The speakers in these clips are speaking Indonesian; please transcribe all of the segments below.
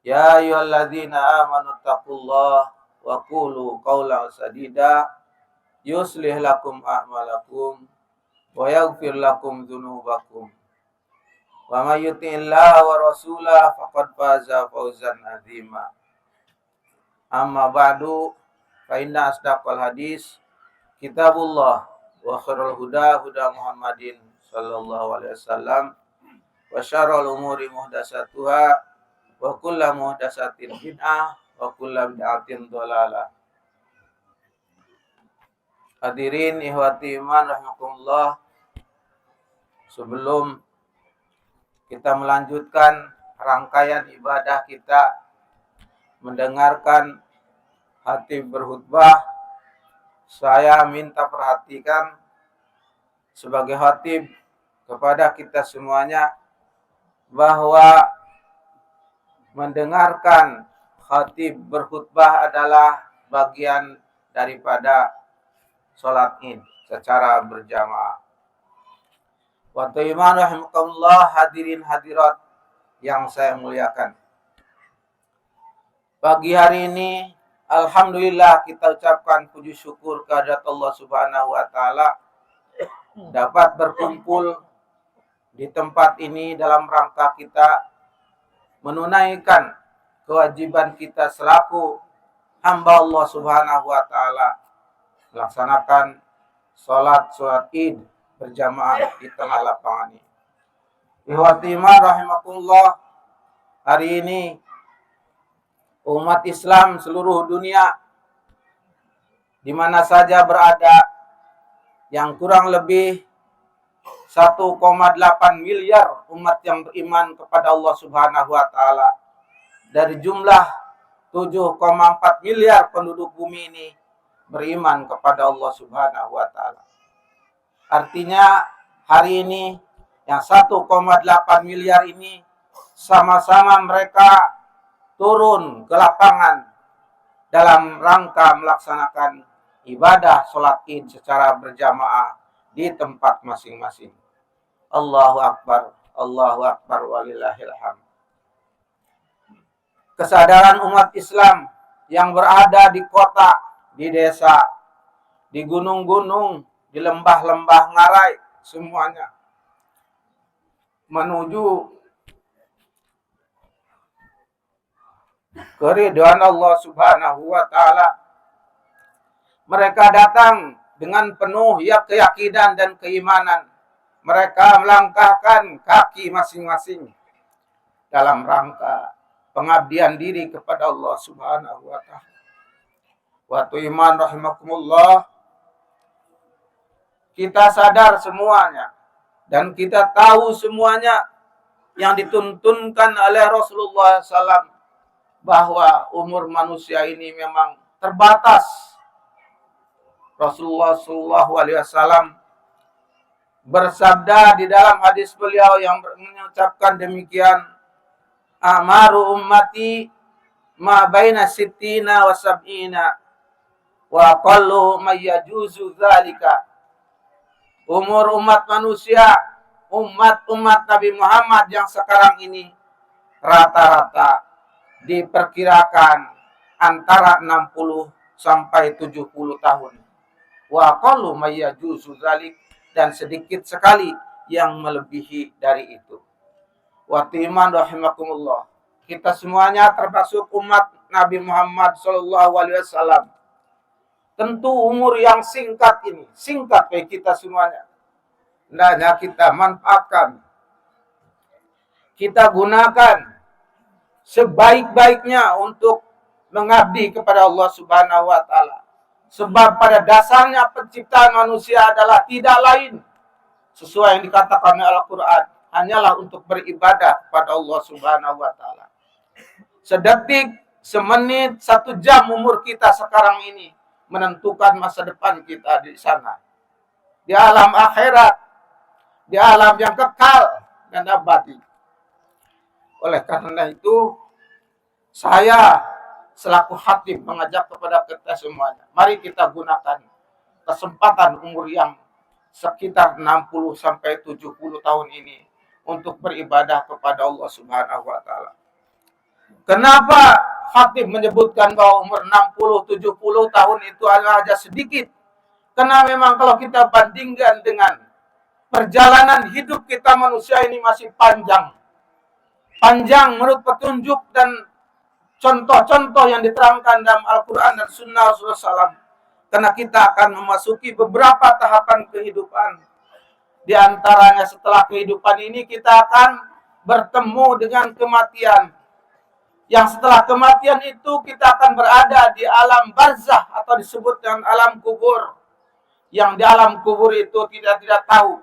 Ya ayyuhalladzina amanu taqullaha wa qulu qawlan sadida yuslih lakum a'malakum wa yaghfir lakum dzunubakum. Wa may yuti'illaha wa rasulahu faqad faza fawzan 'azima. Amma ba'du fa inna asdaqal hadis kitabullah wa khairul huda huda Muhammadin sallallahu alaihi wasallam wa syarrul umuri muhdatsatuha wa kullu muhdatsatin bid'ah wa kullu bid'atin dhalalah. Hadirin ihwati iman rahimakumullah, sebelum kita melanjutkan rangkaian ibadah kita mendengarkan khatib berkhutbah, saya minta perhatikan sebagai khatib kepada kita semuanya bahwa mendengarkan khatib berkhutbah adalah bagian daripada sholat Id secara berjamaah. Wa iman rahimakumullah, hadirin hadirat yang saya muliakan. Pagi hari ini alhamdulillah kita ucapkan puji syukur kehadirat Allah Subhanahu wa taala dapat berkumpul di tempat ini dalam rangka kita menunaikan kewajiban kita selaku hamba Allah Subhanahu wa taala, melaksanakan sholat Id berjamaah di tengah lapangan ini. Ihwati iman rahimakumullah, hari ini umat Islam seluruh dunia di mana saja berada, yang kurang lebih 1,8 miliar umat yang beriman kepada Allah Subhanahu wa taala dari jumlah 7,4 miliar penduduk bumi ini beriman kepada Allah Subhanahu wa taala. Artinya hari ini yang 1,8 miliar ini sama-sama mereka turun ke lapangan dalam rangka melaksanakan ibadah sholat Id secara berjamaah di tempat masing-masing. Allahu Akbar walillahil hamd. Kesadaran umat Islam yang berada di kota, di desa, di gunung-gunung, di lembah-lembah ngarai, semuanya menuju keridhaan Allah Subhanahu wa taala. Mereka datang dengan penuh keyakinan dan keimanan. Mereka melangkahkan kaki masing-masing dalam rangka pengabdian diri kepada Allah Subhanahu wa taala. Wa iman rahimakumullah, kita sadar semuanya dan kita tahu semuanya yang dituntunkan oleh Rasulullah SAW bahwa umur manusia ini memang terbatas. Rasulullah SAW bersabda di dalam hadis beliau yang mengucapkan demikian, amaru ummati ma baina sittina wa sab'ina wa qallu may yajuzu dzalika. Umur umat manusia, umat Nabi Muhammad yang sekarang ini rata-rata diperkirakan antara 60 sampai 70 tahun. Wa qallu may yajuzu dzalik, dan sedikit sekali yang melebihi dari itu. Wa iman rahimakumullah, kita semuanya termasuk umat Nabi Muhammad SAW. Tentu umur yang singkat ini, singkat bagi kita semuanya. Hendaknya kita manfaatkan, kita gunakan sebaik-baiknya untuk mengabdi kepada Allah Subhanahu wa taala. Sebab pada dasarnya penciptaan manusia adalah tidak lain, sesuai yang dikatakan oleh Al-Quran, hanyalah untuk beribadah kepada Allah Subhanahu wa taala. Sedetik, semenit, 1 jam umur kita sekarang ini menentukan masa depan kita di sana, di alam akhirat, di alam yang kekal dan abadi. Oleh karena itu, saya selaku khatib mengajak kepada kita semuanya, mari kita gunakan kesempatan umur yang sekitar 60 sampai 70 tahun ini untuk beribadah kepada Allah Subhanahu wa taala. Kenapa Khatib menyebutkan bahwa umur 60-70 tahun itu adalah saja sedikit? Karena memang kalau kita bandingkan dengan perjalanan hidup kita manusia ini masih panjang. Panjang menurut petunjuk dan contoh-contoh yang diterangkan dalam Al-Quran dan Sunnah Rasulullah SAW. Karena kita akan memasuki beberapa tahapan kehidupan. Di antaranya setelah kehidupan ini kita akan bertemu dengan kematian. Yang setelah kematian itu kita akan berada di alam barzah atau disebut dengan alam kubur. Yang di alam kubur itu kita tidak tahu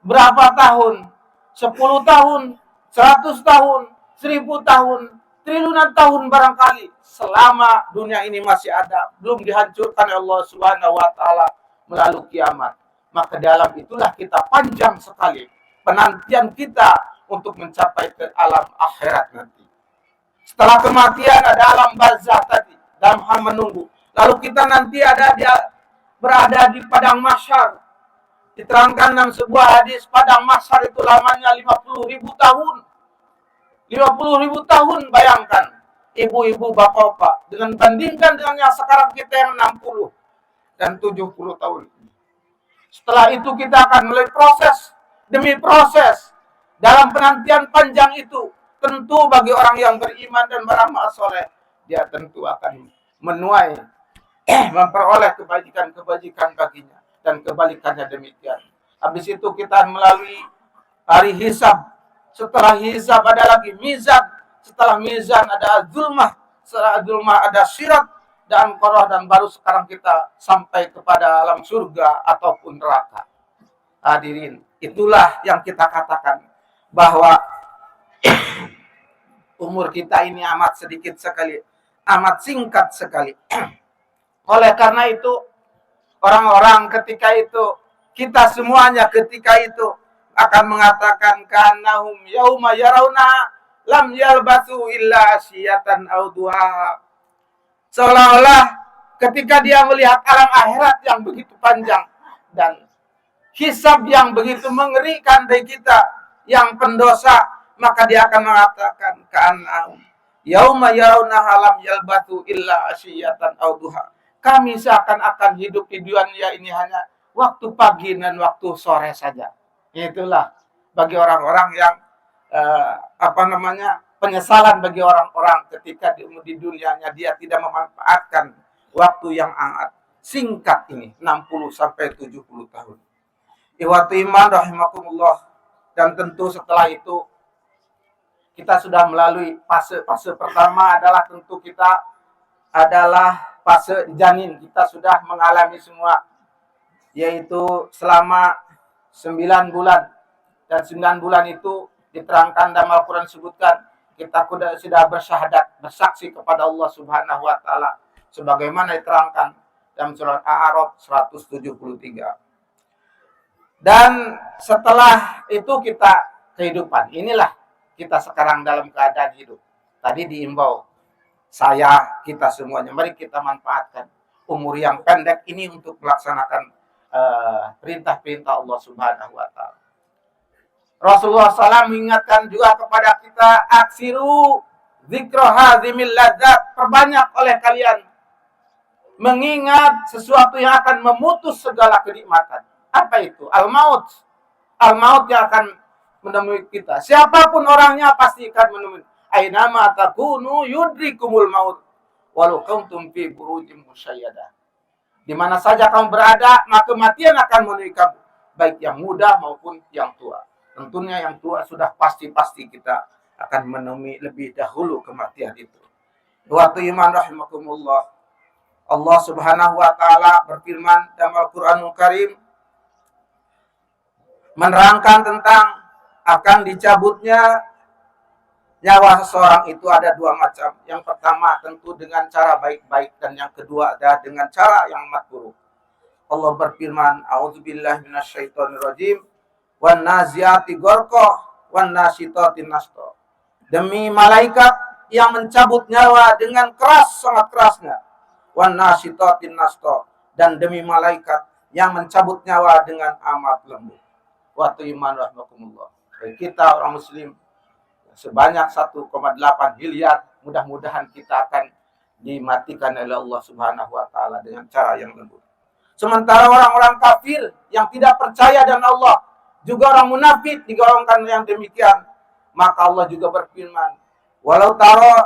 berapa tahun, 10 tahun, 100 tahun, 1000 tahun, triliunan tahun barangkali selama dunia ini masih ada, belum dihancurkan oleh Allah Subhanahu wa taala melalui kiamat. Maka dalam itulah kita panjang sekali penantian kita untuk mencapai ke alam akhirat nanti. Setelah kematian ada alam barzah tadi, dalam hal menunggu. Lalu kita nanti berada di padang mahsyar. Diterangkan dalam sebuah hadis, padang mahsyar itu lamanya 50.000 tahun. 50.000 tahun, bayangkan. Ibu-ibu, bapak-bapak. Dengan bandingkan dengan yang sekarang kita yang 60 dan 70 tahun. Setelah itu kita akan mulai proses demi proses. Dalam penantian panjang itu, tentu bagi orang yang beriman dan beramal soleh, dia tentu akan menuai, memperoleh kebajikan-kebajikan baginya. Dan kebalikannya demikian. Habis itu kita melalui hari hisab. Setelah hisab ada lagi mizan. Setelah mizan ada zulmah. Setelah zulmah ada sirat dan qoroh. Dan baru sekarang kita sampai kepada alam surga ataupun neraka. Hadirin, itulah yang kita katakan bahwa umur kita ini amat sedikit sekali, amat singkat sekali. Oleh karena itu, orang-orang ketika itu, kita semuanya ketika itu akan mengatakan kanahum yauma yarawna lam yalbasu illa asyiyatan aw duha. Seolah-olah ketika dia melihat alam akhirat yang begitu panjang dan hisab yang begitu mengerikan bagi kita yang pendosa, maka dia akan mengatakan kanahum yauma yarawna lam yalbasu illa asyiyatan aw duha. Kami seakan-akan hidup di dunia ini hanya waktu pagi dan waktu sore saja. Itulah bagi orang-orang yang penyesalan bagi orang-orang ketika di dunianya dia tidak memanfaatkan waktu yang sangat singkat ini, 60 sampai 70 tahun. Ikhwatu iman rahimakumullah. Dan tentu setelah itu kita sudah melalui fase pertama adalah tentu kita adalah fase janin. Kita sudah mengalami semua, yaitu selama 9 bulan. Dan 9 bulan itu diterangkan dalam Al-Quran sebutkan kita sudah bersyahadat, bersaksi kepada Allah Subhanahu wa taala sebagaimana diterangkan dalam surat A'raf 173. Dan setelah itu kita kehidupan. Inilah kita sekarang dalam keadaan hidup. Tadi diimbau kita semuanya, mari kita manfaatkan umur yang pendek ini untuk melaksanakan perintah-perintah Allah Subhanahu wa taala. Rasulullah SAW mengingatkan juga kepada kita, aksiru dzikra hadzimil ladzat, perbanyak oleh kalian mengingat sesuatu yang akan memutus segala kenikmatan. Apa itu? Al-maut. Al-maut yang akan menemui kita. Siapapun orangnya pasti akan menemui. Ainama takunu yudrikumul maut walau kuntum fi burujin musyayyadah. Di mana saja kamu berada, maka kematian akan menemui kamu, baik yang muda maupun yang tua. Tentunya yang tua sudah pasti kita akan menemui lebih dahulu kematian itu. Waktu iman rahimakumullah. Allah Subhanahu wa taala berfirman dalam Al-Qur'anul Karim menerangkan tentang akan dicabutnya nyawa seseorang itu ada 2 macam. Yang pertama tentu dengan cara baik-baik dan yang kedua adalah dengan cara yang makruh. Allah berfirman, a'udzubillahi minasyaitonirrajim, wan naziati gharqa wan nasitati nashta. Demi malaikat yang mencabut nyawa dengan keras, sangat kerasnya. Wan nasitati nashta, dan demi malaikat yang mencabut nyawa dengan amat lembut. Waktu iman rahmakumullah. Kita orang muslim sebanyak 1,8 miliar mudah-mudahan kita akan dimatikan oleh Allah Subhanahu wa taala dengan cara yang lembut. Sementara orang-orang kafir yang tidak percaya dan Allah, juga orang munafik digolongkan yang demikian, maka Allah juga berfirman, walau taro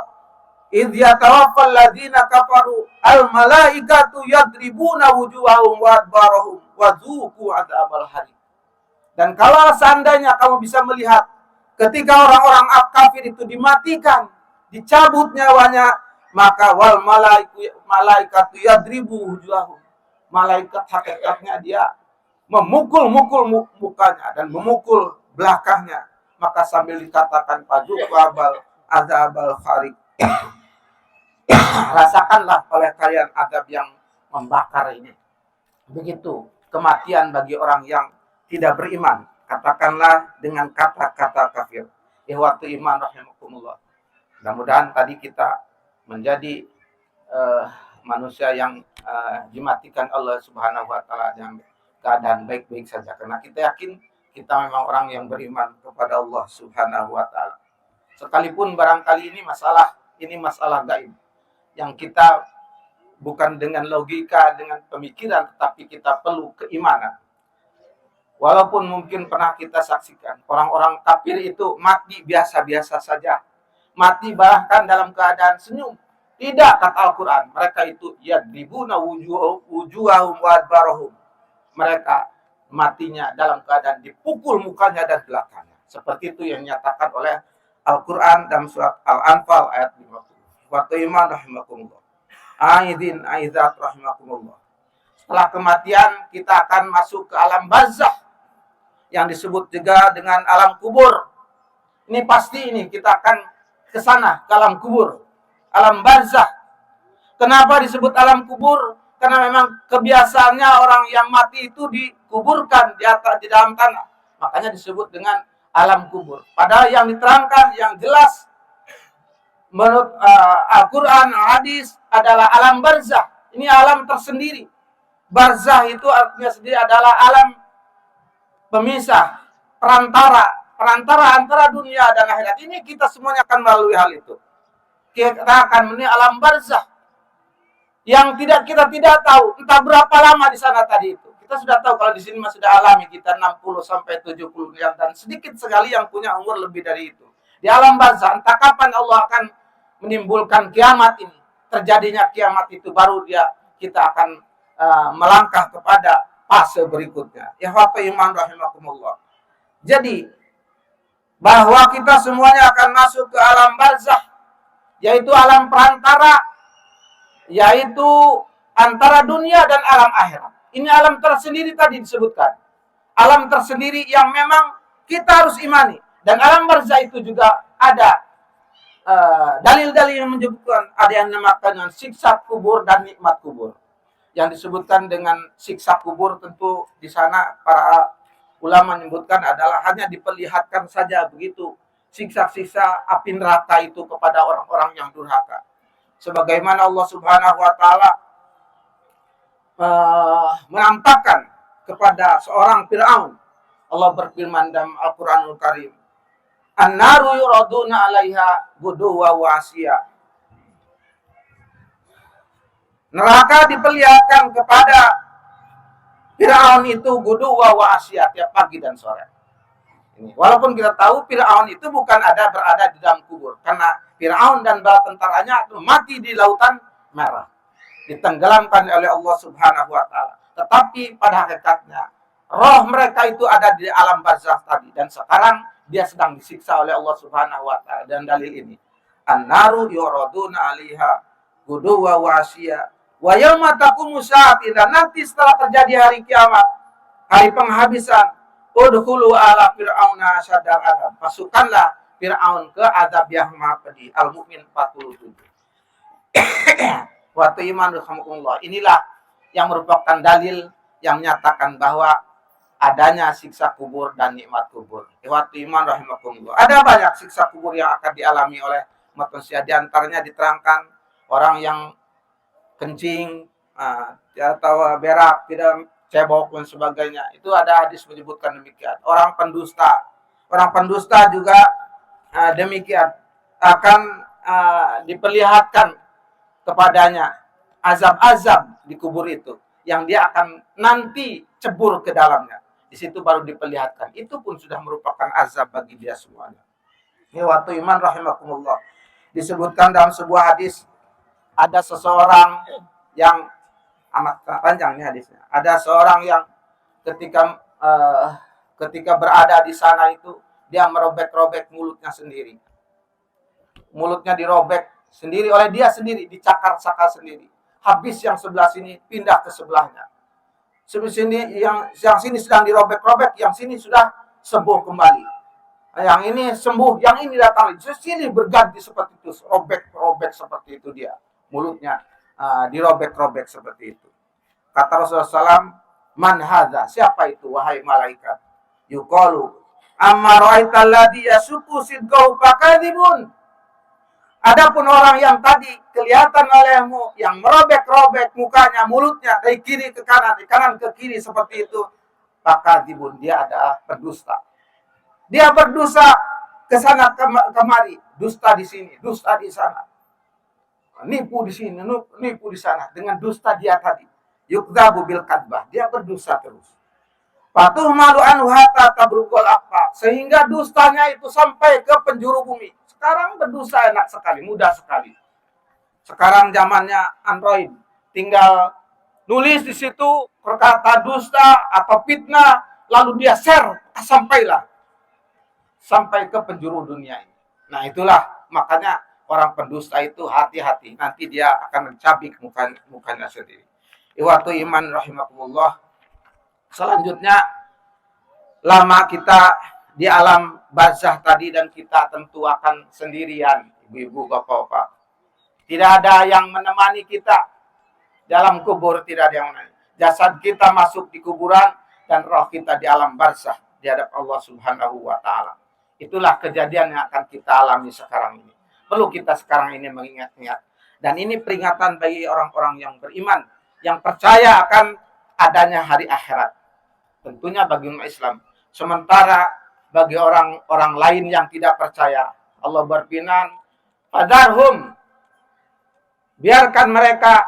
idh yatawaffal ladzina kafaru al malaikatu yadribuna wujuhahum wa adbarahum wa dzuqu adzabal hari. Dan kalau seandainya kamu bisa melihat ketika orang-orang kafir itu dimatikan, dicabut nyawanya, maka wal malaikatu yadribu wujuhahum, malaikat hakikatnya dia memukul-mukul mukanya dan memukul belakangnya, maka sambil dikatakan pazuku azabal kharik, rasakanlah oleh kalian azab yang membakar ini. Begitu kematian bagi orang yang tidak beriman, katakanlah dengan kata-kata kafir. Ikhwatu iman rahimakumullah. Mudah-mudahan tadi kita menjadi manusia yang dimatikan Allah Subhanahu wa taala dengan keadaan baik-baik saja, karena kita yakin kita memang orang yang beriman kepada Allah Subhanahu wa taala. Sekalipun barangkali ini masalah gaib yang kita bukan dengan logika, dengan pemikiran, tetapi kita perlu keimanan. Walaupun mungkin pernah kita saksikan orang-orang kafir itu mati biasa-biasa saja, mati bahkan dalam keadaan senyum. Tidak, kata Al-Quran, mereka itu yadribuna wujuhahum wa adbarahum. Mereka matinya dalam keadaan dipukul mukanya dan belakangnya. Seperti itu yang dinyatakan oleh Al-Quran dalam surat Al-Anfal ayat 50. Wa iman rahimakumullah. Aizat rahimakumullah. Setelah kematian kita akan masuk ke alam barzakh yang disebut juga dengan alam kubur. Ini pasti kita akan ke sana, ke alam kubur. Alam barzakh. Kenapa disebut alam kubur? Karena memang kebiasaannya orang yang mati itu dikuburkan di dalam tanah. Makanya disebut dengan alam kubur. Padahal yang diterangkan, yang jelas menurut Al-Quran, hadis adalah alam barzakh. Ini alam tersendiri. Barzakh itu artinya sendiri adalah alam pemisah, perantara antara dunia dan akhirat. Ini kita semuanya akan melalui hal itu. Kita akan melalui alam barzakh yang kita tidak tahu entah berapa lama di sana tadi itu. Kita sudah tahu kalau di sini masih sudah alami kita 60 sampai 70 miliar dan sedikit sekali yang punya umur lebih dari itu. Di alam barzakh entah kapan Allah akan menimbulkan kiamat ini. Terjadinya kiamat itu baru kita akan melangkah kepada fase berikutnya. Ya wa iman rahimakumullah. Jadi bahwa kita semuanya akan masuk ke alam barzakh, yaitu alam perantara, yaitu antara dunia dan alam akhirat. Ini alam tersendiri tadi disebutkan. Alam tersendiri yang memang kita harus imani. Dan alam barzakh itu juga ada dalil-dalil yang menyebutkan, ada yang dinamakan dengan siksa kubur dan nikmat kubur. Yang disebutkan dengan siksa kubur tentu di sana para ulama menyebutkan adalah hanya diperlihatkan saja begitu siksa-siksa api neraka itu kepada orang-orang yang durhaka. Sebagaimana Allah Subhanahu wa taala menampakkan kepada seorang Fir'aun. Allah berfirman dalam Al-Qur'anul Karim, "An-naru yuraduna 'alaiha guduwa wa 'ashiya." Neraka diperlihatkan kepada Fir'aun itu guduwa wa 'ashiya, tiap pagi dan sore. Ini. Walaupun kita tahu Fir'aun itu bukan berada di dalam kubur, karena Fir'aun dan bala tentaranya itu mati di lautan merah, ditenggelamkan oleh Allah Subhanahu wa taala. Tetapi pada hakikatnya roh mereka itu ada di alam barzakh tadi, dan sekarang dia sedang disiksa oleh Allah Subhanahu wa taala. Dan dalil ini, an-naru yuraduna 'alaiha guduwa wa 'ashiya wa yauma taqumu sa'ati, dan nanti setelah terjadi hari kiamat, hari penghabisan, udkhulu ala fir'auna asyadal adab, masukkanlah Fir'aun ke azab yang maha pedih. Al-Mu'min 47. Wa iman rahimakumullah. Inilah yang merupakan dalil yang menyatakan bahwa adanya siksa kubur dan nikmat kubur. Wa iman rahimakumullah. Ada banyak siksa kubur yang akan dialami oleh manusia. Di antaranya diterangkan orang yang kencing atau berak, tidak cebok dan sebagainya. Itu ada hadis menyebutkan demikian. Orang pendusta juga demikian akan diperlihatkan kepadanya azab-azab di kubur itu yang dia akan nanti cebur ke dalamnya. Di situ baru diperlihatkan. Itu pun sudah merupakan azab bagi dia semuanya. Ini waktu iman rahimakumullah. Disebutkan dalam sebuah hadis, ada seseorang yang amat panjang nih hadisnya. Ada seorang yang ketika berada di sana itu dia merobek-robek mulutnya sendiri. Mulutnya dirobek sendiri oleh dia sendiri, dicakar-cakar sendiri. Habis yang sebelah sini pindah ke sebelahnya. Sebelah sini yang sini sedang dirobek-robek, yang sini sudah sembuh kembali. Yang ini sembuh, yang ini datang. Sini berganti seperti itu, robek-robek seperti itu dia. Mulutnya dirobek-robek seperti itu. Kata Rasulullah SAW, man hadza, siapa itu wahai malaikat? Yuqalu amma ra'aita alladhi yasuku sidqahu fakadzibun. Adapun orang yang tadi kelihatan olehmu yang merobek-robek mukanya, mulutnya dari kiri ke kanan, dari kanan ke kiri seperti itu, fakadzibun, dia adalah pendusta. Dia berdusta ke sana kemari, dusta di sini, dusta di sana. Nipu di sini, nipu di sana dengan dusta dia tadi. Yukdzabu bil kadzbah, dia berdusta terus. Patuh malu anhu hatta tabrukul aqfa, sehingga dustanya itu sampai ke penjuru bumi. Sekarang berdusta enak sekali, mudah sekali. Sekarang zamannya Android, tinggal nulis di situ perkata dusta atau fitnah, lalu dia share, sampai ke penjuru dunia ini. Nah itulah makanya orang pendusta itu hati-hati, nanti dia akan mencabik mukanya sendiri. Iwatu iman rahimakumullah. Selanjutnya, lama kita di alam barzah tadi dan kita tentu akan sendirian, ibu-ibu, bapak-bapak. Tidak ada yang menemani kita dalam kubur, tidak ada yang menemani. Jasad kita masuk di kuburan dan roh kita di alam barzah di hadapan Allah Subhanahu wa taala. Itulah kejadian yang akan kita alami sekarang ini. Perlu kita sekarang ini mengingat-ingat. Dan ini peringatan bagi orang-orang yang beriman, yang percaya akan adanya hari akhirat. Tentunya bagi umat Islam. Sementara bagi orang-orang lain yang tidak percaya, Allah berfirman, "Fadarhum", biarkan mereka,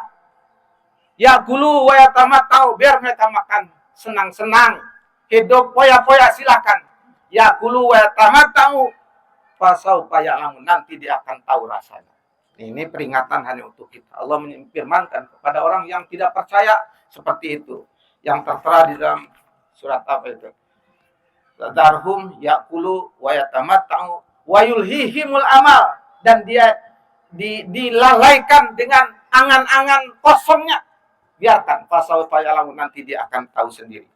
yakulu wa yatamattau, biar mereka makan senang-senang, hidup poya-poya, silakan. Yakulu wa yatamattau, fasaufa ya'lamun, nanti dia akan tahu rasanya. Ini peringatan hanya untuk kita. Allah menfirmankan kepada orang yang tidak percaya seperti itu, yang tertera di dalam surat apa itu? Darhum yakulu wa yatamatta'u wa yulhihimul amal, dan dia dilalaikan dengan angan-angan kosongnya. Biarkan, fasaufa ya'lamun, nanti dia akan tahu sendiri.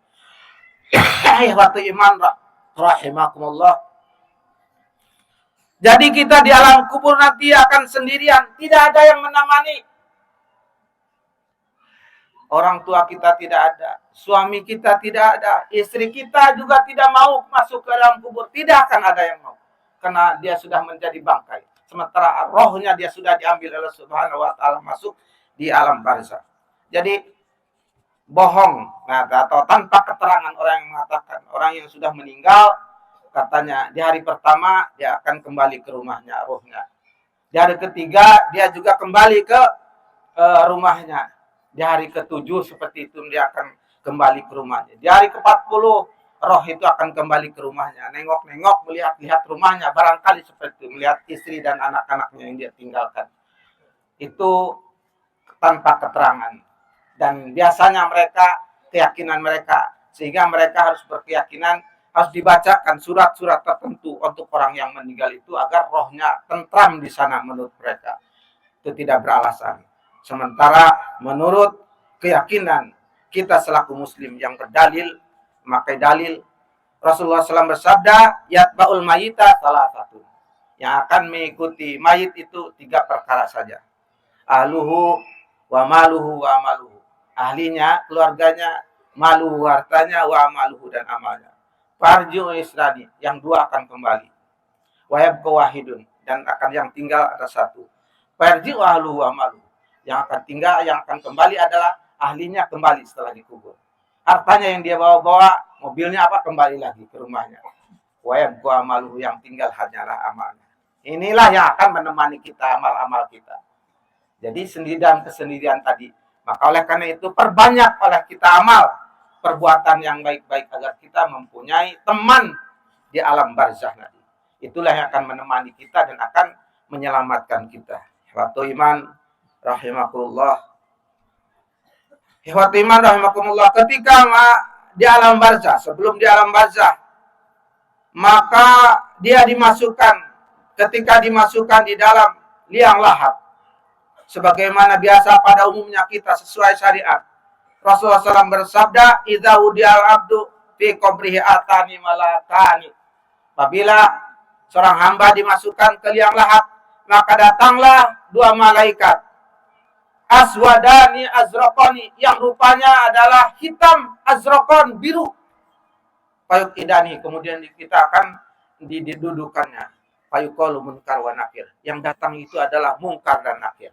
Waktu iman rahimakumullah. Jadi kita di alam kubur nanti akan sendirian, tidak ada yang menemani. Orang tua kita tidak ada, suami kita tidak ada, istri kita juga tidak mau masuk ke dalam kubur, tidak akan ada yang mau. Karena dia sudah menjadi bangkai. Sementara rohnya dia sudah diambil oleh Subhanahu wa taala masuk di alam barzah. Jadi bohong, atau tanpa keterangan orang yang mengatakan orang yang sudah meninggal, katanya di hari pertama dia akan kembali ke rumahnya, rohnya. Di hari ketiga dia juga kembali ke rumahnya. Di hari ke-7 seperti itu dia akan kembali ke rumahnya. Di hari ke-40 roh itu akan kembali ke rumahnya. Nengok-nengok, melihat-lihat rumahnya. Barangkali seperti itu, melihat istri dan anak-anaknya yang dia tinggalkan. Itu tanpa keterangan. Dan biasanya keyakinan mereka, sehingga mereka harus berkeyakinan, harus dibacakan surat-surat tertentu untuk orang yang meninggal itu agar rohnya tentram di sana menurut mereka. Itu tidak beralasan. Sementara menurut keyakinan kita selaku muslim yang berdalil, memakai dalil, Rasulullah SAW bersabda, yatba'ul mayita salah satu. Yang akan mengikuti mayit itu 3 perkara saja. Ahluhu wa maluhu wa amaluhu. Ahlinya, keluarganya, maluhu, hartanya, wa amaluhu, dan amalnya. Farji'u isnani, yang 2 akan kembali. Wa yabqa wahidun, dan akan yang tinggal ada 1. Farji'u ahluhu wa amaluhu. Yang akan tinggal, yang akan kembali adalah ahlinya kembali setelah dikubur. Hartanya yang dia bawa-bawa, mobilnya apa, kembali lagi ke rumahnya. Wa yabqa amaluhu, yang tinggal hanyalah amalnya. Inilah yang akan menemani kita amal-amal kita. Jadi sendirian kesendirian tadi. Maka oleh karena itu perbanyak oleh kita amal perbuatan yang baik-baik agar kita mempunyai teman di alam barzah nanti. Itulah yang akan menemani kita dan akan menyelamatkan kita. Ikhwatul iman rahimakumullah. Ikhwatul iman rahimakumullah, ketika di alam barzah, sebelum di alam barzah, maka dia dimasukkan, ketika dimasukkan di dalam liang lahat, sebagaimana biasa pada umumnya kita sesuai syariat. Rasulullah SAW bersabda, "Idza udiyal abdu fi qabrihi atani malakani." Apabila seorang hamba dimasukkan ke liang lahat, maka datanglah dua malaikat, aswadani azraqani, yang rupanya adalah hitam, azraqan biru. Payuk idani, kemudian kita akan didudukannya. Payuqalu munkar wa nakir. Yang datang itu adalah munkar dan nakir.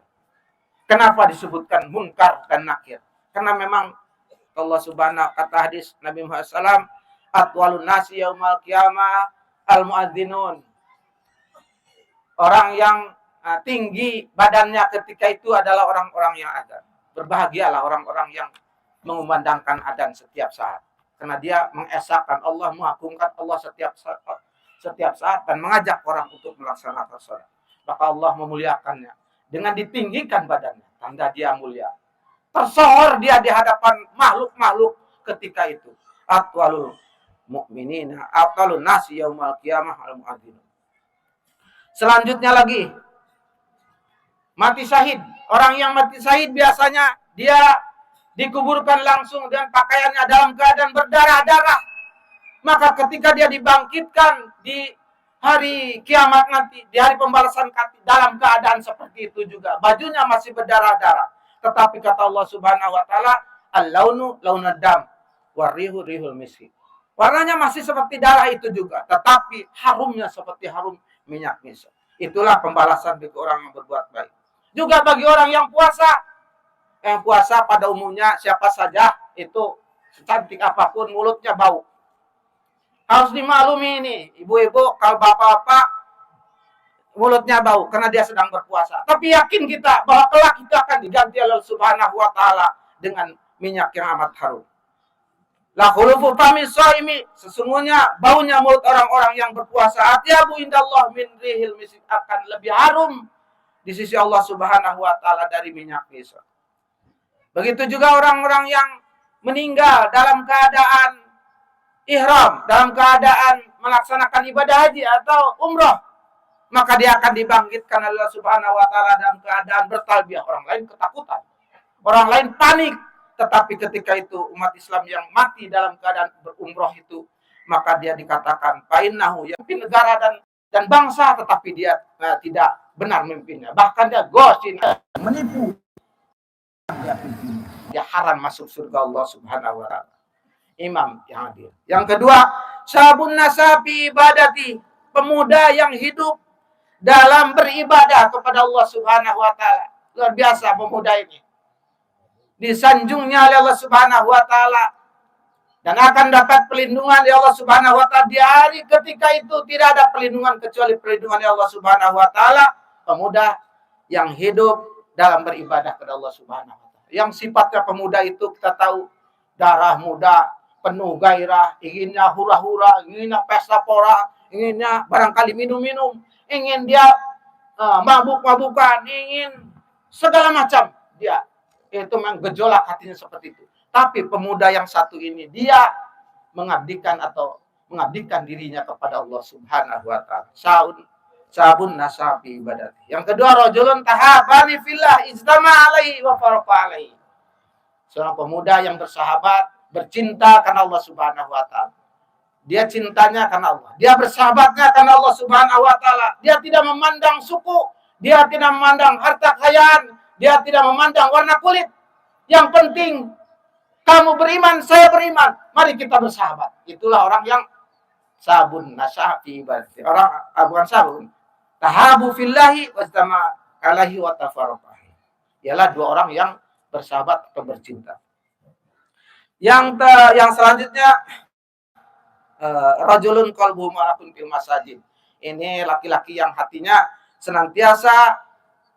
Kenapa disebutkan munkar dan nakir? Karena memang Allah Subhanahu, kata hadis Nabi Muhammad SAW, atwalun nasi yaumal qiyamah al-muadzinun. Orang yang tinggi badannya ketika itu adalah orang-orang yang adzan. Berbahagialah orang-orang yang mengumandangkan adzan setiap saat. Karena dia mengesahkan Allah, mengagungkan Allah setiap saat dan mengajak orang untuk melaksanakan sholat. Maka Allah memuliakannya dengan ditinggikan badannya, tanda dia mulia. Tersohor dia di hadapan makhluk-makhluk ketika itu. Atwalul mu'minina atwalun nasi yaumal qiyamah al-mu'adzinun. Selanjutnya lagi, mati syahid. Orang yang mati syahid biasanya dia dikuburkan langsung dengan pakaiannya dalam keadaan berdarah-darah. Maka ketika dia dibangkitkan di hari kiamat nanti, di hari pembalasan dalam keadaan seperti itu juga, bajunya masih berdarah-darah. Tetapi kata Allah Subhanahu wa taala, al-launu launad dam warihu rihul miski. Warnanya masih seperti darah itu juga, tetapi harumnya seperti harum minyak misik. Itulah pembalasan bagi orang yang berbuat baik. Juga bagi orang yang puasa. Yang puasa pada umumnya siapa saja itu secantik apapun mulutnya bau. Harus dimaklumi ini, ibu-ibu, kalau bapak-bapak mulutnya bau karena dia sedang berpuasa. Tapi yakin kita bahwa kelak kita akan diganti oleh Subhanahu wa taala dengan minyak yang amat harum. La khulufu fami shaimi, sesungguhnya baunya mulut orang-orang yang berpuasa atyabu indallah min rihil misk, akan lebih harum di sisi Allah Subhanahu wa taala dari minyak misik. Begitu juga orang-orang yang meninggal dalam keadaan ihram, dalam keadaan melaksanakan ibadah haji atau umrah, maka dia akan dibangkitkan oleh Allah Subhanahu wa taala dalam keadaan bertalbiyah. Orang lain ketakutan, orang lain panik, tetapi ketika itu umat Islam yang mati dalam keadaan berumrah itu, maka dia dikatakan fainnahu yamin negara dan bangsa, tetapi dia tidak benar memimpinnya. Bahkan dia gosip, menipu. Dia haram masuk surga Allah Subhanahu wa taala. Imam yang hadir. Yang kedua, sabun nasabi ibadati, pemuda yang hidup dalam beribadah kepada Allah Subhanahu wa taala. Luar biasa pemuda ini. Disanjungnya oleh Allah Subhanahu wa taala dan akan dapat perlindungan dari Allah Subhanahu wa taala di hari ketika itu. Tidak ada perlindungan kecuali perlindungan dari Allah Subhanahu wa taala. Pemuda yang hidup dalam beribadah kepada Allah Subhanahu wa taala. Yang sifatnya pemuda itu kita tahu darah muda, penuh gairah, inginnya hura-hura, inginnya pesta pora, inginnya barangkali minum-minum, ingin dia mabuk-mabukan, ingin segala macam dia. Itu memang gejolak hatinya seperti itu. Tapi pemuda yang satu ini, dia mengabdikan dirinya kepada Allah Subhanahu wa taala. Sabun nasabi ibadati. Yang kedua, rajulun tahabani fillah ijtama alaihi wa faraqa alaihi. Seorang pemuda yang bersahabat, bercinta karena Allah Subhanahu wa taala. Dia cintanya karena Allah. Dia bersahabatnya karena Allah Subhanahu wa taala. Dia tidak memandang suku, dia tidak memandang harta kekayaan, dia tidak memandang warna kulit. Yang penting kamu beriman, saya beriman. Mari kita bersahabat. Itulah orang yang sabun nasabi ibadati. Orang bukan sabun. Tahabu fillahi wastama alaihi wa tafarraqahi. Ialah dua orang yang bersahabat atau bercinta. Yang selanjutnya rajulun qalbuhu ma'akun fil masajid. Ini laki-laki yang hatinya senantiasa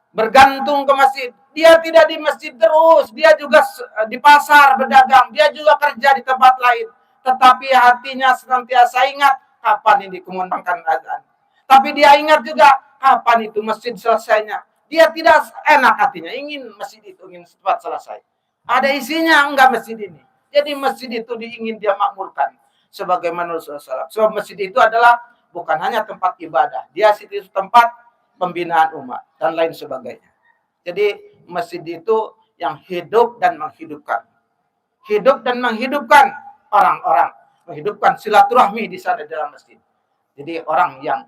bergantung ke masjid. Dia tidak di masjid terus, dia juga di pasar berdagang, dia juga kerja di tempat lain. Tetapi hatinya senantiasa ingat kapan ini dikumandangkan azan. Tapi dia ingat juga kapan itu masjid selesainya. Dia tidak enak hatinya, ingin masjid itu ingin cepat selesai. Ada isinya enggak masjid ini. Jadi masjid itu ingin dia makmurkan. Sebagaimana Rasulullah SAW. Sebab masjid itu adalah bukan hanya tempat ibadah. Dia itu tempat pembinaan umat dan lain sebagainya. Jadi masjid itu yang hidup dan menghidupkan. Hidup dan menghidupkan orang-orang. Menghidupkan silaturahmi di sana dalam masjid. Jadi orang yang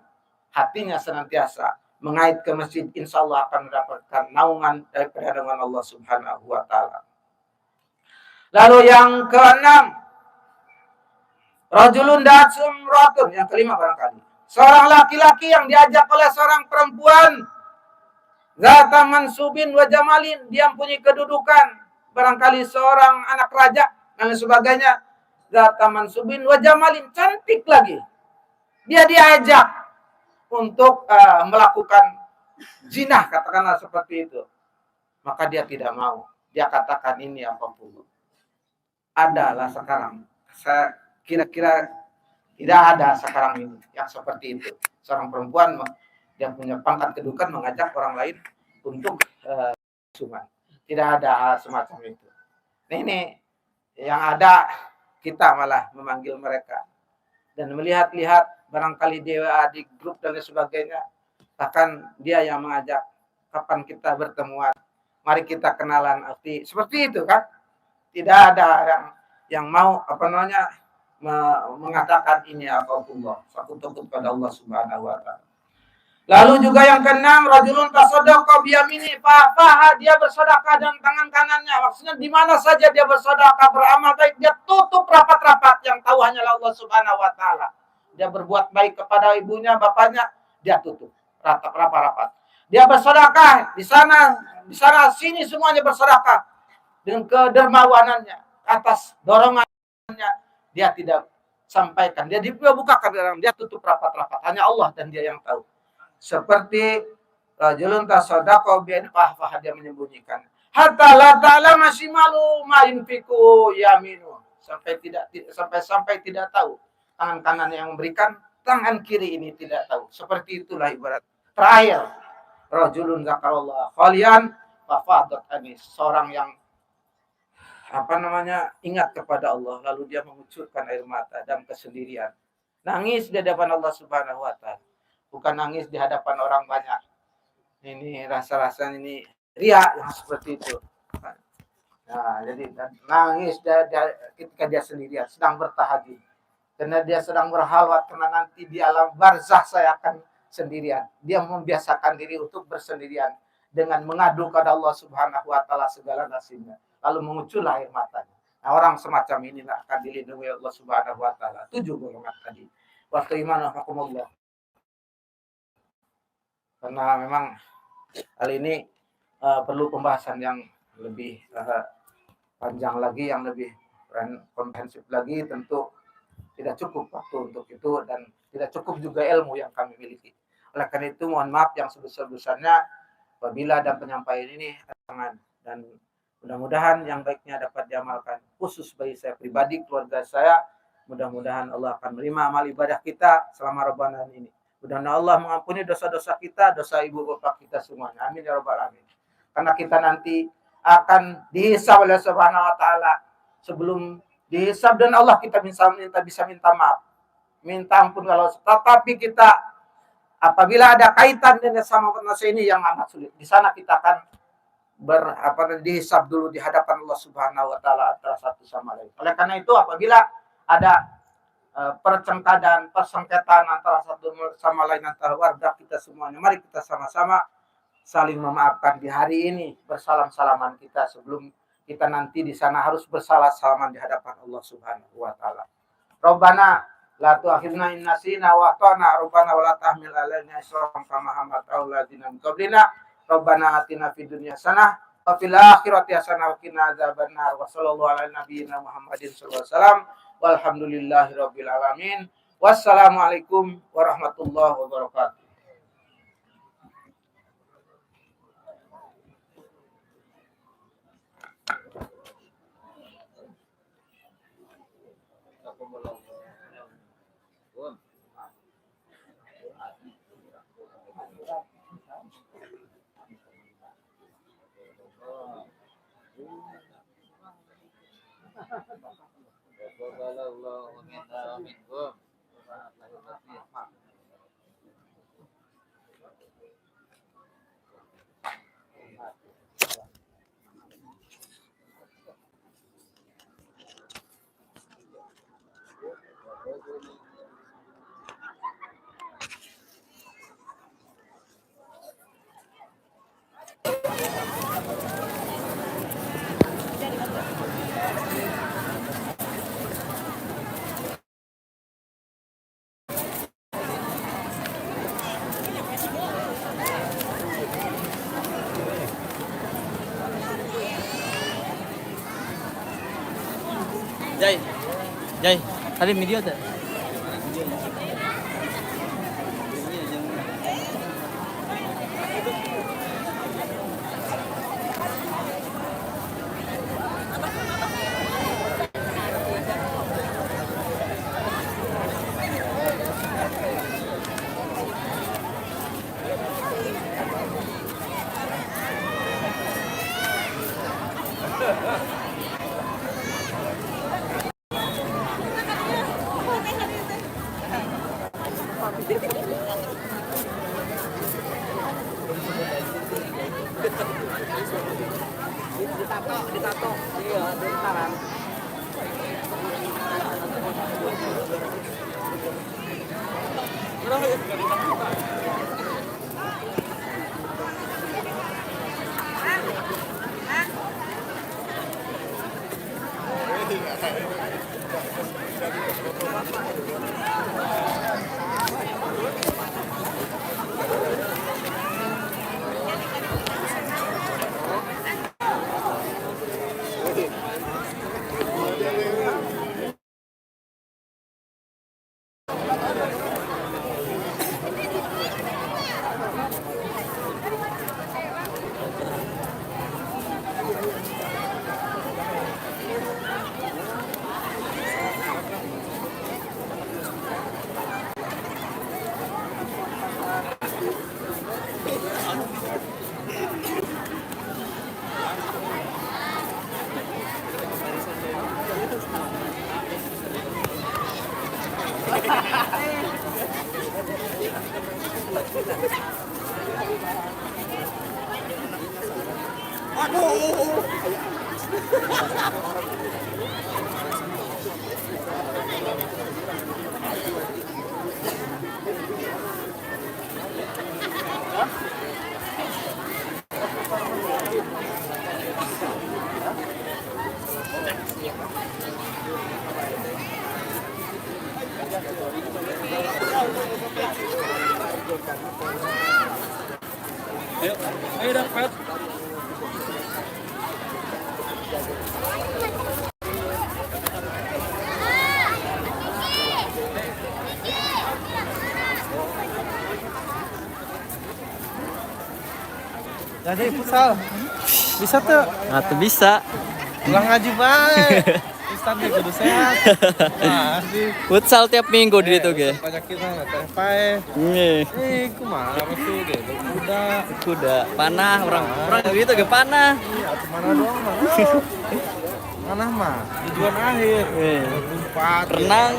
hatinya senantiasa mengait ke masjid, insya Allah akan mendapatkan naungan dari naungan Allah Subhanahu wa Ta'ala. Lalu yang keenam, rajulun da'at sumratun, yang kelima barangkali. Seorang laki-laki yang diajak oleh seorang perempuan, zata mansubin wa jamalin, dia mempunyai kedudukan, barangkali seorang anak raja dan sebagainya, zata mansubin wa jamalin, cantik lagi. Dia diajak untuk melakukan zina, katakanlah seperti itu. Maka dia tidak mau. Dia katakan ini apapun. Adalah sekarang. Saya kira-kira tidak ada sekarang ini yang seperti itu. Seorang perempuan yang punya pangkat kedudukan mengajak orang lain untuk suman. Tidak ada semacam itu. Ini yang ada kita malah memanggil mereka dan melihat-lihat barangkali dia di grup dan sebagainya. Bahkan dia yang mengajak, kapan kita bertemuan, mari kita kenalan arti seperti itu kan. Tidak ada yang mau mengatakan ini Allah. Aku takut pada Allah Subhanahu wa Ta'ala. Lalu juga yang keenam, rajulun tasaddaqa biyamini fa dia bersedekah dengan tangan kanannya. Maksudnya di mana saja dia bersedekah, beramal baik, dia tutup rapat-rapat yang tahu hanyalah Allah Subhanahu wa Ta'ala. Dia berbuat baik kepada ibunya, bapaknya, dia tutup rapat-rapat. Dia bersedekah di sana sini semuanya bersedekah dengan kedermawanannya, atas dorongannya dia tidak sampaikan, dia bukakan, dia tutup rapat-rapat, hanya Allah dan dia yang tahu. Seperti rajulun tasaddaqa bi fahfah, dia menyembunyikan. Hatta la ta'lama shimalu ma yunfiqu yaminu, sampai tidak tahu tangan kanan yang memberikan, tangan kiri ini tidak tahu. Seperti itulah ibarat. Terakhir, rajulun zakarallah khalian fa fadat anis, seorang yang ingat kepada Allah, lalu dia mengucurkan air mata dalam kesendirian. Nangis di hadapan Allah Subhanahu wa Ta'ala. Bukan nangis di hadapan orang banyak. Ini rasa-rasanya ini riya yang seperti itu. Nah, jadi nangis ketika dia sendirian, sedang bertahajud. Karena dia sedang berhalwat, karena nanti di alam barzah saya akan sendirian. Dia membiasakan diri untuk bersendirian dengan mengadu kepada Allah Subhanahu wa Ta'ala segala nasibnya. Lalu mengucurlah air matanya. Nah, orang semacam inilah akan dilindungi Allah Subhanahu wa Ta'ala. 7 golongan tadi. Waktu iman rahmatullah. Karena memang hal ini perlu pembahasan yang lebih panjang lagi, yang lebih komprehensif lagi. Tentu tidak cukup waktu untuk itu dan tidak cukup juga ilmu yang kami miliki. Oleh karena itu mohon maaf yang sebesar-besarnya apabila ada penyampaian ini dan mudah-mudahan yang baiknya dapat diamalkan, khusus bagi saya pribadi, keluarga saya. Mudah-mudahan Allah akan menerima amal ibadah kita selama Ramadan ini. Mudah-mudahan Allah mengampuni dosa-dosa kita, dosa ibu bapak kita semuanya. Amin ya rabbal alamin. Karena kita nanti akan dihisab oleh Subhanahu wa Ta'ala. Sebelum dihisab dan Allah kita bisa minta maaf, minta ampun kalau, tetapi kita apabila ada kaitan dengan sama manusia ini yang amat sulit, di sana kita akan dihisab dulu di hadapan Allah Subhanahu wa Ta'ala antara satu sama lain. Oleh karena itu apabila ada percengkadan, persengketaan antara satu sama lain, antara warga kita semuanya, mari kita sama-sama saling memaafkan di hari ini, bersalam-salaman kita sebelum kita nanti di sana harus bersalah-salaman di hadapan Allah Subhanahu wa Ta'ala. Rabbana la tu'akhidna in nasina wa akhtana, Rabbana wa la tahmil alaina isran kama hamaltahu alladziina min qablina, Rabbana atina fid dunya hasanah wa fil akhirati hasanah wa qina adzabannar. Wa sallallahu ala nabiyyina Muhammadin sallallahu alaihi wasallam. Walhamdulillahirabbil alamin. Wassalamualaikum warahmatullahi wabarakatuh. Jai, Jai, tadi video ada. Ditato, iya, bentaran. Ayo, ayo dapat. Jadi futsal. Bisa tuh. Nah, tuh bisa. Pulang ngaji baik. Ustaz nih kudu sehat. Nah, sih. Futsal tiap minggu di itu ge. Banyak kita nggak teh pae. Kumaha apa sih ge? Kuda panah orang gitu ge panah. Iya, mana doang mah. Mana mah tujuan akhir. Lompat. Renang.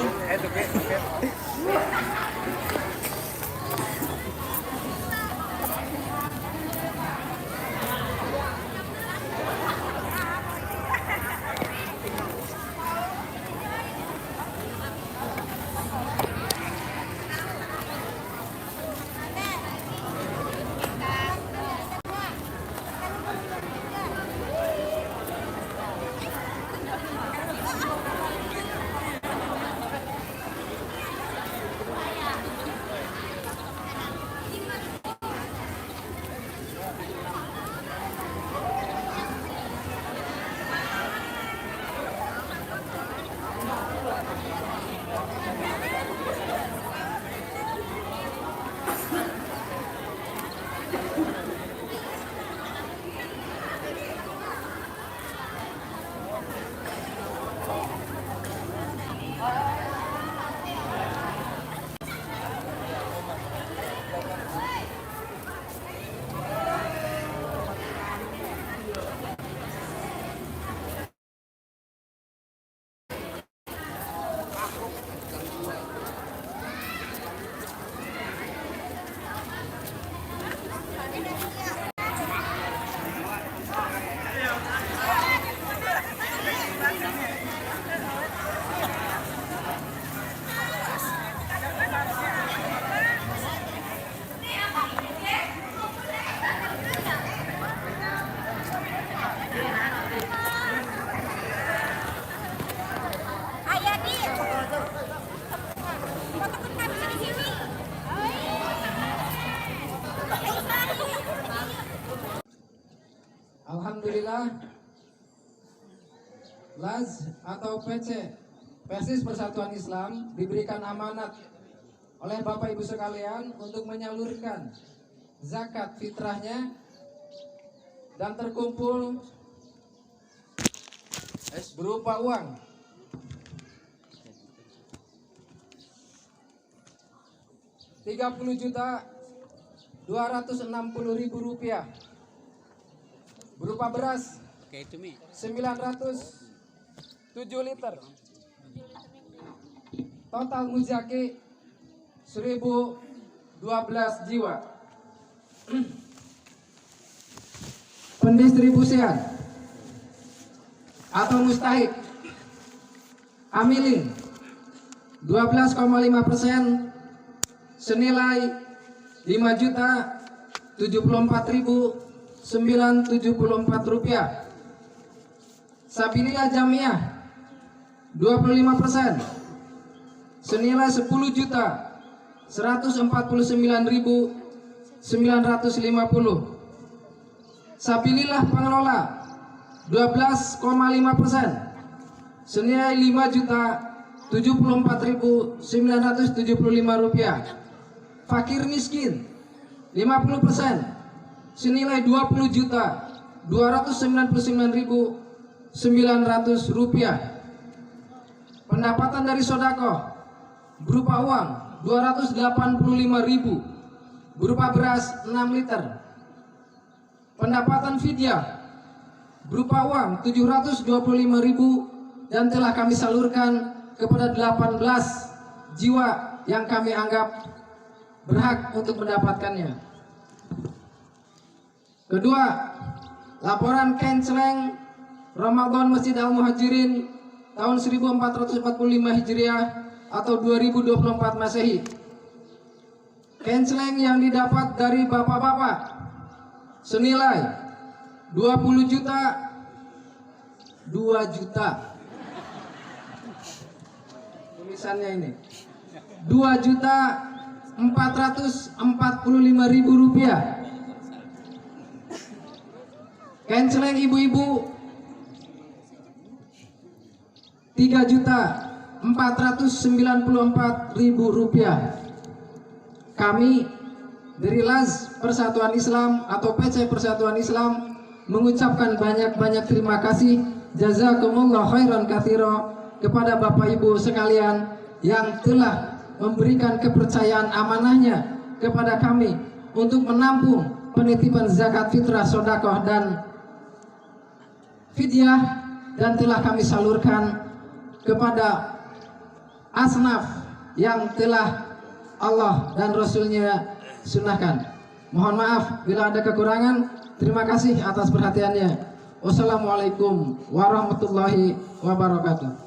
Alhamdulillah, LAZ atau PC Persis Persatuan Islam diberikan amanat oleh Bapak Ibu sekalian untuk menyalurkan zakat fitrahnya dan terkumpul berupa uang Rp30.260.000, berupa beras 907 liter, total muzaki 1012 jiwa. Pendistribusian atau mustahik amilin 12,5% senilai Rp5.074.974. Sabilillah Jamiah 25% senilai Rp10.149.950. Sabilillah Pengelola 12,5% senilai Rp5.074.975. Fakir miskin 50% senilai Rp20.299.900. Pendapatan dari sedekah berupa uang Rp285.000, berupa beras 6 liter. Pendapatan fidyah berupa uang Rp725.000 dan telah kami salurkan kepada 18 jiwa yang kami anggap berhak untuk mendapatkannya. Kedua, laporan Kenceleng Ramadan Masjid Al-Muhajirin tahun 1445 Hijriah atau 2024 Masehi. Kenceleng yang didapat dari bapak-bapak senilai 2 juta. Tulisannya ini 2.445.000 rupiah. Kenceleng ibu-ibu 3.494.000 rupiah. Kami dari LAZ Persatuan Islam atau PC Persatuan Islam mengucapkan banyak-banyak terima kasih, jazakumullah khairan katsira, kepada Bapak Ibu sekalian yang telah memberikan kepercayaan amanahnya kepada kami untuk menampung penitipan zakat fitrah, sedekah dan fidyah, dan telah kami salurkan kepada asnaf yang telah Allah dan Rasulnya sunahkan. Mohon maaf bila ada kekurangan. Terima kasih atas perhatiannya. Wassalamualaikum warahmatullahi wabarakatuh.